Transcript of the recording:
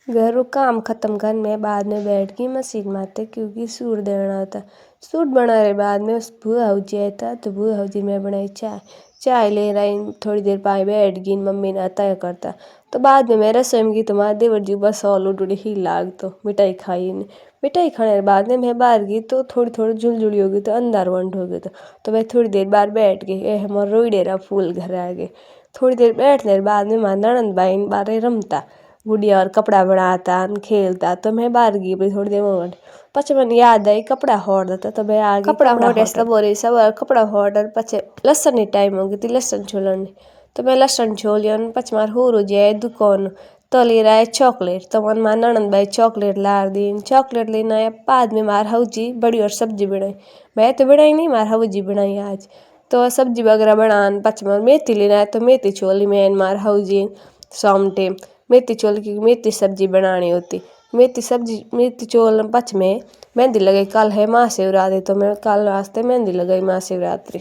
घरू काम खत्म करने बाद में बैठ गई मशीन माते क्योंकि सूट देना था। सूट बनाने बाद में बुआ हौजी आया था तो बुआ हौजी मैं बनाई चाय। चाय ले रही थोड़ी देर पाए बैठ गई मम्मी ने तय करता। तो बाद में मैं रसोई में गई तो माँ देवर जी बस ऑलू डुड़ी ही लाग तो मिठाई खाई ने। मिठाई खाने के बाद में मैं बाहर गई तो थोड़ी थोड़ी झुलझुली हो गई तो अंदर वंड हो गया तो मैं थोड़ी देर बाहर बैठ गई। ए हमारा रोई डेरा फूल घर आ गए। थोड़ी देर बैठने के बाद में माँ ननद बाई बारे रमता गुड़िया और कपड़ा बनाता खेलता तो मैं बाहर गई भी थोड़ी देर में पचे मन याद आई कपड़ा होड़ देता तो मैं आ गई कपड़ा होड़ सब हो रही सब कपड़ा होड़ पचे लहसन ही टाइम हो गई थी लहसन छोलन तो मैं लहसन छोलियन पच मार हो रो जाए दुकान तो ले रहा है चॉकलेट तो मन मार ननद भाई चॉकलेट लार दिन चॉकलेट लेना है बाद में मार हौजी बड़ी और सब्जी बनाई। मैं तो बनाई नहीं मार हौजी बनाई आज तो सब्जी वगैरह बनान पच मार मेथी लेना है तो मेथी छोली मैं मार हौजी शाम टाइम मेथी छोल की मेथी सब्जी बनानी होती मेथी सब्जी मेथी चोल पच में मेहंदी लगाई कल है महाशिवरात्रि तो मैं कल वास्ते मेहंदी लगाई महाशिवरात्रि।